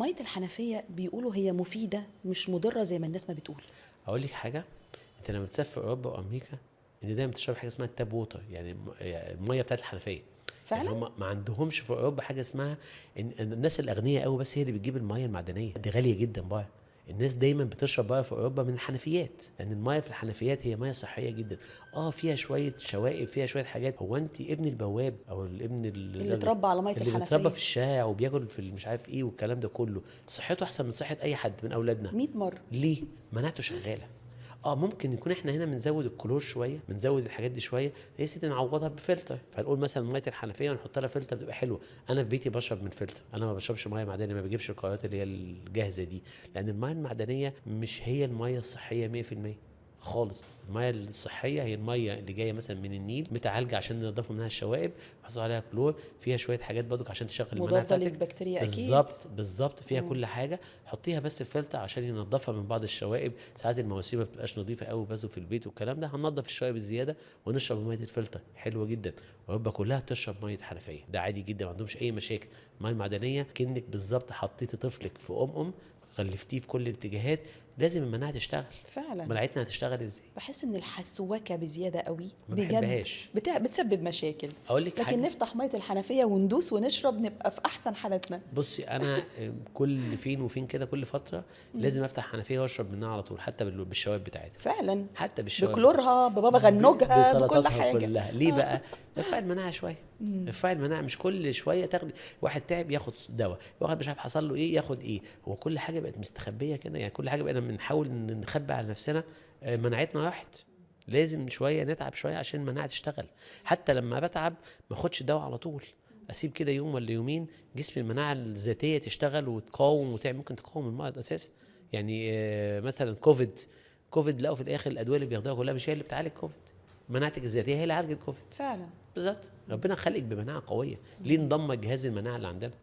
ميه الحنفيه بيقولوا هي مفيده مش مضره زي ما الناس ما بتقول. اقول لك حاجه، انت لما تسافر اوروبا وامريكا ان دايما بتشرب حاجه اسمها التاب ووتر، يعني الميه بتاعت الحنفيه. فعلا؟ يعني هم ما عندهمش في اوروبا حاجه اسمها إن الناس الاغنياء قوي بس هي اللي بتجيب الميه المعدنيه، دي غاليه جدا بقى. الناس دايما بتشرب بقى في اوروبا من الحنفيات، لان الميه في الحنفيات هي ميه صحيه جدا. فيها شويه شوائب، فيها شويه حاجات. هو انت ابن البواب او الابن اللي اتربى على ميه اللي الحنفيه بيتربى في الشارع وبياكل في مش عارف ايه والكلام ده كله، صحته احسن من صحه اي حد من اولادنا 100 مره. ليه؟ مناعته شغاله. ممكن يكون احنا هنا بنزود الكلور شويه، بنزود الحاجات دي شويه، يا سيدي نعوضها بفلتر. فنقول مثلا ميه الحنفيه ونحط لها فلتر بتبقى حلوه. انا في بيتي بشرب من فلتر، انا ما بشربش ميه معدنيه، ما بجيبش القارات اللي هي الجاهزه دي، لان الميه المعدنيه مش هي الميه الصحيه 100% خالص. الميه الصحيه هي الميه اللي جايه مثلا من النيل متعالجه عشان ننضفوا منها الشوائب، نحط عليها كلور، فيها شويه حاجات برضك عشان تشغل المناعه مضاده بتاعتك. للبكتيريا اكيد. بالظبط فيها كل حاجه. حطيها بس في فلتر عشان ينضفها من بعض الشوائب. ساعات المواسير ما بتبقاش نظيفه قوي بس في البيت والكلام ده، هننضف الشوائب الزياده ونشرب ميه الفلتر، حلوه جدا. اوروبا كلها بتشرب ميه حنفيه، ده عادي جدا، ما عندهمش اي مشاكل. الميه المعدنيه كأنك بالظبط حطيتي طفلك في خلفتيه في كل الاتجاهات، لازم المناعه تشتغل. فعلا. مناعتنا هتشتغل ازاي؟ بحس ان الحسوكه بزياده قوي ما بجد بحبهاش. بتسبب مشاكل. اقول لك لكن حاجه، نفتح ميه الحنفيه وندوس ونشرب نبقى في احسن حالاتنا. بصي انا كل فين وفين كده كل فتره لازم افتح حنفيه واشرب منها على طول، حتى بالشوائب بتاعتها. فعلا. حتى بالشوائب بكلورها ببابا غنوجها بكل بسلطاتها حاجه. كلها. ليه بقى؟ ارفع المناعه شويه، ارفع المناعه. مش كل شويه تاخد، واحد تعب ياخد دواء، واحد مش عارف حصل له ايه ياخد ايه. هو كل حاجه بقت مستخبيه كده، يعني كل حاجه بقينا بنحاول نخبي على نفسنا. مناعتنا راحت. لازم شويه نتعب شويه عشان المناعه تشتغل. حتى لما بتعب ما اخدش دواء على طول، اسيب كده يوم ولا يومين جسم المناعه الذاتيه تشتغل وتقاوم وتعمل، ممكن تقاوم المرض اساسا. يعني مثلا كوفيد لقوا في الاخر الادويه اللي بياخدوها كلها مش هي اللي بتعالج كوفيد، مناعتك الذاتيه هي اللي عالجت كوفيد. فعلا. بالظبط، ربنا خلقك بمناعه قويه، ليه نضم جهاز المناعه اللي عندنا.